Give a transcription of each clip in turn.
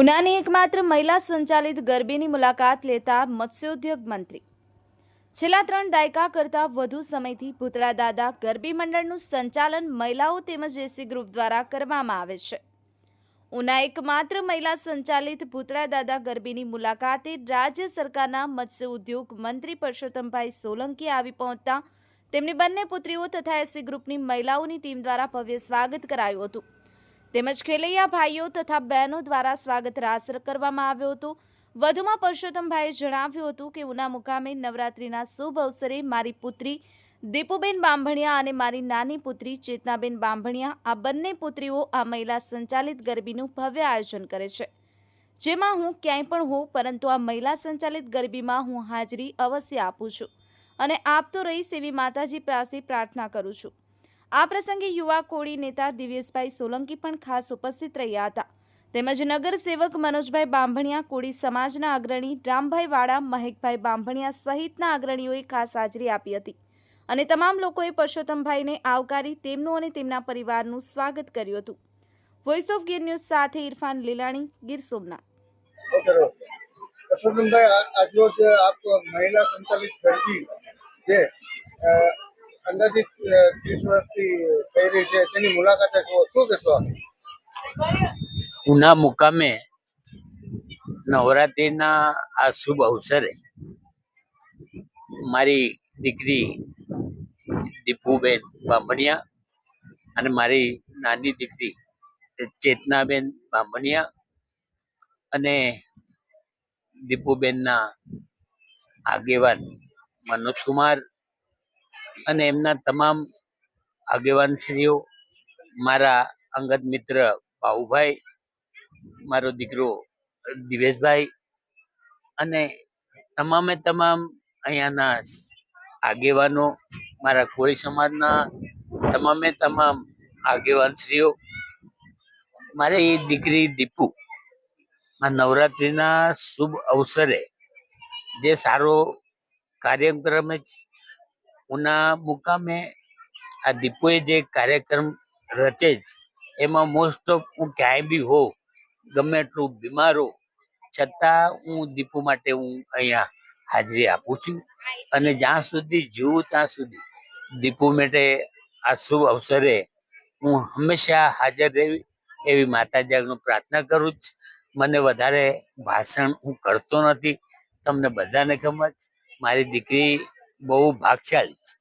ઉનાની એકમાત્ર મહિલા સંચાલિત ગરબીની મુલાકાત લેતા મત્સ્યોદ્યોગ મંત્રી છેલ્લા 3 દાયકા કરતાં વધુ સમયથી ભૂતળા દાદા ગરબી મંડળનું સંચાલન મહિલાઓ તેમજ એસી ગ્રુપ દ્વારા કરવામાં આવે છે. ઉના એકમાત્ર મહિલા સંચાલિત ભૂતળા દાદા ગરબીની મુલાકાતે રાજ્ય સરકારના મત્સ્ય ઉદ્યોગ મંત્રી પરસોત્તમભાઈ સોલંકી આવી પહોંચતા તેમની બંને પુત્રીઓ તથા એસી ગ્રુપની મહિલાઓની ટીમ દ્વારા ભવ્ય સ્વાગત કરાયું હતું. તેમજ ખેલૈયા ભાઈઓ તથા બહેનો દ્વારા સ્વાગત રાસ કરવામાં આવ્યો હતો. વધુમાં પરસોત્તમભાઈએ જણાવ્યું હતું કે ઉના મુકામે નવરાત્રિના શુભ અવસરે મારી પુત્રી દીપુબેન બાંભણિયા અને મારી નાની પુત્રી ચેતનાબેન બાંભણિયા આ બંને પુત્રીઓ આ મહિલા સંચાલિત ગરબીનું ભવ્ય આયોજન કરે છે, જેમાં હું ક્યાંય પણ હોઉં પરંતુ આ મહિલા સંચાલિત ગરબીમાં હું હાજરી અવશ્ય આપું છું અને આપતો રહીશ એવી માતાજી પાસે પ્રાર્થના કરું છું. આ પ્રસંગે યુવા કોળી નેતા દિવ્યેશભાઈ સોલંકી પણ ખાસ ઉપસ્થિત રહ્યા હતા. તેમજ નગર સેવક મનોજભાઈ બાંભણિયા, કોળી સમાજના અગ્રણી રામભાઈ વાડા, મહેકભાઈ બાંભણિયા સહિતના અગ્રણીઓએ ખાસ હાજરી આપી હતી અને તમામ લોકોએ પરસોત્તમભાઈને આવકારી તેમનું અને તેમના પરિવારનું સ્વાગત કર્યું હતું. વોઇસ ઓફ ગીર ન્યૂઝ સાથે ઇરફાન લીલાણી, ગીર સોમનાથ. પરસોત્તમભાઈ, આજરોજ આપ મહિલા સંચાલિત ગરબી જે અંદાજિત 30 વર્ષથી થઈ રહી છે તેની મુલાકાતે શું કહેશો? ઉના મુકામે નવરાત્રિના આ શુભ અવસરે મારી દીકરી દીપુબેન બાંભણિયા અને મારી નાની દીકરી ચેતનાબેન બાંભણિયા અને દીપુબેનના આગેવાન મનોજકુમાર અને એમના તમામ આગેવાનશ્રીઓ, મારા અંગત મિત્ર બાઉભાઈ, મારો દીકરો દિવેશભાઈ અને તમામે તમામ અહીંયાના આગેવાનો, મારા કોળી સમાજના તમામે તમામ આગેવાનશ્રીઓ, મારી દીકરી દીપુ આ નવરાત્રિના શુભ અવસરે જે સારો કાર્યક્રમ ઉના મુકામે આ દીપુએ જે કાર્યક્રમ રચે છે એમાં મોસ્ટ ઓફ હું ક્યાંય બી હોઉં, ગમે એટલું બીમાર હોઉં છતાં હું દીપુ માટે હું અહીંયા હાજરી આપું છું અને જ્યાં સુધી જીવું ત્યાં સુધી દીપુ માટે આ શુભ અવસરે હું હંમેશા હાજર રહેવી એવી માતાજીને પ્રાર્થના કરું છું. મને વધારે ભાષણ હું કરતો નથી, તમને બધાને ખબર છે. મારી દીકરી બહુ ભાગશાળી છે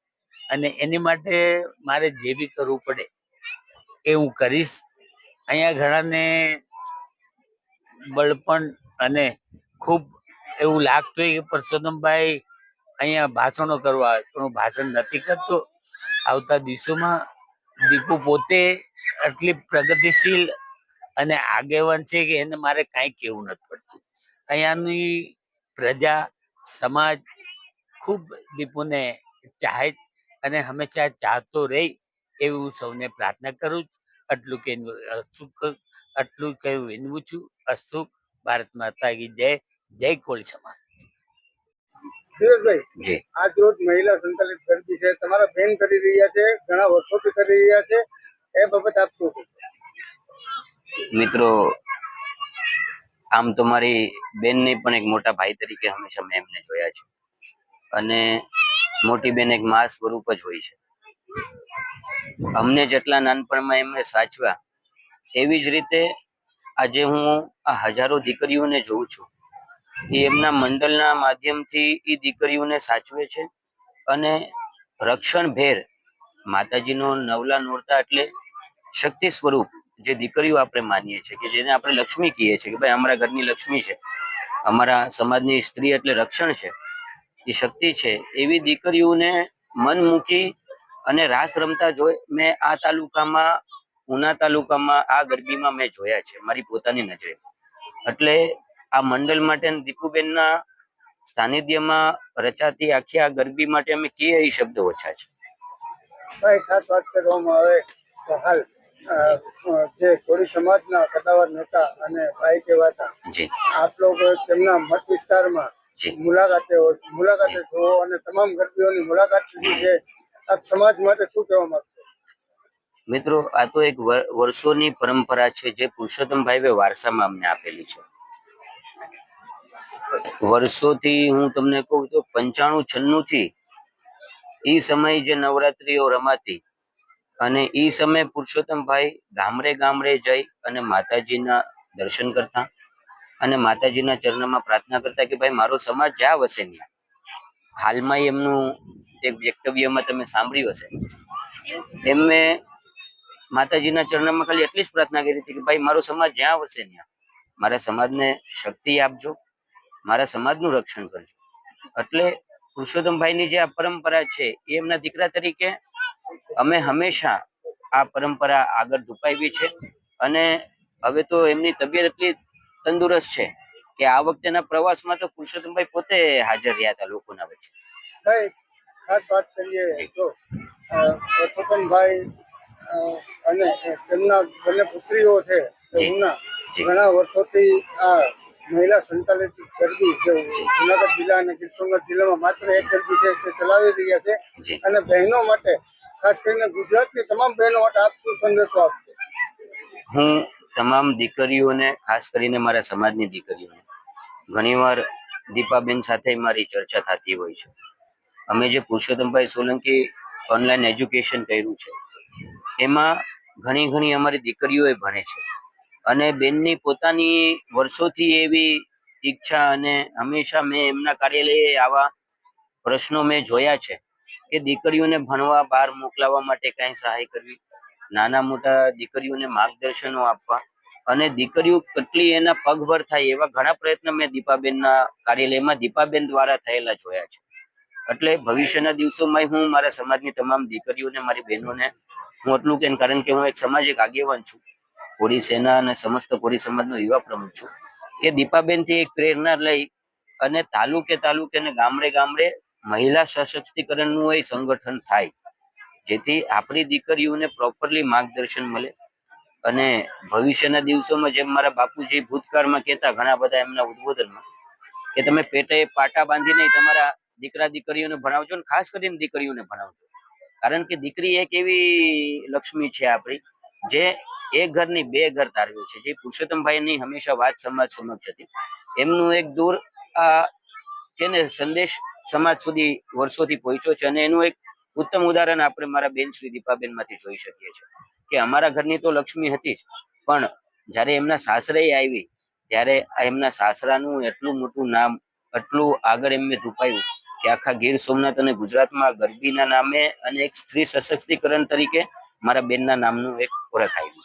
અને એની માટે મારે જે બી કરવું પડે એ હું કરીશ. અહીંયા ઘણાને બળપણ અને ખૂબ એવું લાગતું હોય કે પરસોત્તમભાઈ અહીંયા ભાષણો કરવા આવે, પણ હું ભાષણ નથી કરતો. આવતા દિવસોમાં દીપુ પોતે આટલી પ્રગતિશીલ અને આગેવાન છે કે એને મારે કાંઈ કહેવું નથી પડતું. અહીંયાની પ્રજા સમાજ ખૂબ દીપુને ચાહે અને હંમેશા ચાહતો રહે એવી હું સૌને પ્રાર્થના કરું છું. આટલું કઈ વિનવું છું. અસ્તુ. ભારત માતા કી જય. જય કોળી સમાજ. દિવેશભાઈ, આજ રોજ મહિલા સંચાલિત ગરબી છે, તમારા બેન કરી રહ્યા છે, ઘણા વર્ષોથી કરી રહ્યા છે, એ બાબત આપ શું કહેશો? મિત્રો, આમ તો મારી બેન ને પણ એક મોટા ભાઈ તરીકે હંમેશા મેં એમને જોયા છે અને મોટી બેન એક મા સ્વરૂપ જ હોય છે. અમને જેટલા નાનપણમાં એમને સાચવા એવી જ રીતે આજે હું આ હજારો દીકરીઓને જોઉં છું. એ એમના મંડળના માધ્યમથી એ દીકરીઓને સાચવે છે અને રક્ષણ ભેર માતાજીનો નવલા નોરતા એટલે શક્તિ સ્વરૂપ જે દીકરીઓ આપણે માનીએ છીએ કે જેને આપણે લક્ષ્મી કહીએ છીએ કે ભાઈ અમારા ઘરની લક્ષ્મી છે, અમારા સમાજની સ્ત્રી એટલે રક્ષણ છે, એ શક્તિ છે, એવી દીકરીઓને મન મૂકી અને રાસ રમતા જોઈ મેં આ તાલુકામાં, ઉના તાલુકામાં આ ગરબીમાં મેં જોયા છે મારી પોતાની નજરે. એટલે આ મંડળ માટે દીપુબેનના સાનિધ્યમાં રચાતી આખી આ ગરબી માટે અમે કહીએ એ શબ્દો ઓછા છે. ખાસ વાત કરવામાં આવે તો હાલ જે કોળી સમાજના કદાવર નેતા અને ભાઈ કહેવાતા આપ લોકો તેમના મત વિસ્તારમાં મુલાકાતે છો અને તમામ ગરબીઓની મુલાકાત લીધી છે. આપ સમાજ માટે શું કહેવા માંગશો? મિત્રો, આ તો એક વર્ષોની પરંપરા છે જે પુરુષોત્તમભાઈ વારસામાં અમને આપેલી છે. વર્ષોથી હું તમને કહું તો 95-96 થી એ સમય જે નવરાત્રીઓ રમાતી અને એ સમયે પુરુષોત્તમભાઈ ગામડે ગામડે જઈ અને માતાજીના દર્શન કરતા અને માતાજીના ચરણમાં પ્રાર્થના કરતા કે ભાઈ મારો સમાજ જ્યાં વસે ત્યાં. હાલમાં એમનું એક વક્તવ્યમાં તમે સાંભળ્યું હશે, એમને માતાજીના ચરણમાં ખાલી એટલી જ પ્રાર્થના કરી હતી કે ભાઈ મારો સમાજ જ્યાં વસે ત્યાં મારા સમાજને શક્તિ આપજો, મારા સમાજનું રક્ષણ કરજો. એટલે પુરુષોત્તમભાઈની જે આ પરંપરા છે એ એમના દીકરા તરીકે અમે હંમેશા આ પરંપરા આગળ ધપાવી છે. અને હવે તો એમની તબિયત એટલી તંદુરસ્ત છે કે આ વખતેના પ્રવાસમાં તો પુરુષોત્તમભાઈ પોતે હાજર રહ્યા હતા લોકોના વચ્ચે. ભાઈ ખાસ વાત કરીએ તો પુરુષોત્તમભાઈ અને તેમના બંને પુત્રીઓ છે એમના ઘણા વર્ષોથી આ મહિલા સંચાલિત ગરબી જે જુનાગઢ જિલ્લા અને ગીર સોમનાથ જિલ્લામાં માત્ર એક ગરબી છે તે ચલાવી રહ્યા છે. અને બહેનો માટે ખાસ કરીને ગુજરાતની તમામ બહેનો માટે આપ શું સંદેશો આપશો? હું તમામ દીકરીઓને, ખાસ કરીને મારા સમાજની દીકરીઓને, ઘણીવાર દીપાબેન સાથે મારી ચર્ચા થતી હોય છે. અમે જે પુરુષોત્તમભાઈ સોલંકી ઓનલાઈન એજ્યુકેશન કર્યું છે એમાં ઘણી અમારી દીકરીઓ ભણે છે. અને બેનની પોતાની વર્ષોથી એવી ઈચ્છા અને હંમેશા મેં એમના કાર્યાલયે આવા પ્રશ્નો મેં જોયા છે કે દીકરીઓને ભણવા બહાર મોકલાવવા માટે કઈ સહાય કરવી, નાના મોટા દીકરીઓને માર્ગદર્શનો આપવા અને દીકરીઓ કેટલી એના પગભર થાય એવા ઘણા પ્રયત્ન મેં દીપાબેનના કાર્યાલયમાં દીપાબેન દ્વારા થયેલા જોયા છે. એટલે ભવિષ્યના દિવસોમાં હું મારા સમાજની તમામ દીકરીઓને, મારી બહેનોને હું એટલું કે, કારણ કે હું એક સામાજિક આગેવાન છું, કોળી સેના અને સમસ્ત કોળી સમાજનો યુવા પ્રમુખ છું, કે દીપાબેન થી એક પ્રેરણા લઈ અને તાલુકે ને ગામડે મહિલા સશક્તિકરણનું એ સંગઠન થાય, જેથી આપણી દીકરીઓને પ્રોપરલી માર્ગદર્શન મળે. અને ભવિષ્યના દિવસોમાં જેમ મારા બાપુજી ભૂતકાળમાં કહેતા ઘણા બધા એમના ઉદ્બોધનમાં કે તમે પેટે પાટા બાંધીને તમારા દીકરા દીકરીઓને ભણાવજો, ને ખાસ કરીને દીકરીઓને ભણાવજો. કારણ કે દીકરી એક એવી લક્ષ્મી છે આપણી જે એક ઘરની બે ઘર તારવે છે. જે પુરુષોત્તમભાઈની હંમેશા વાત સમાજ સમક્ષ હતી, એમનું એક દૂર તેને સંદેશ સમાજ સુધી વર્ષોથી પહોંચ્યો છે. અને એનું એક ઉત્તમ ઉદાહરણ આપણે મારા બેન શ્રી દીપાબેન માંથી જોઈ શકીએ છીએ કે અમારા ઘરની તો લક્ષ્મી હતી જ, પણ જયારે એમના સાસરે આવી ત્યારે એમના સાસરાનું એટલું મોટું નામ, એટલું આગળ એમને ધુપાયું કે આખા ગીર સોમનાથ અને ગુજરાતમાં ગરબીના નામે અને એક સ્ત્રી સશક્તિકરણ તરીકે મારા બેનના નામનું એક ઓળખ આવ્યું.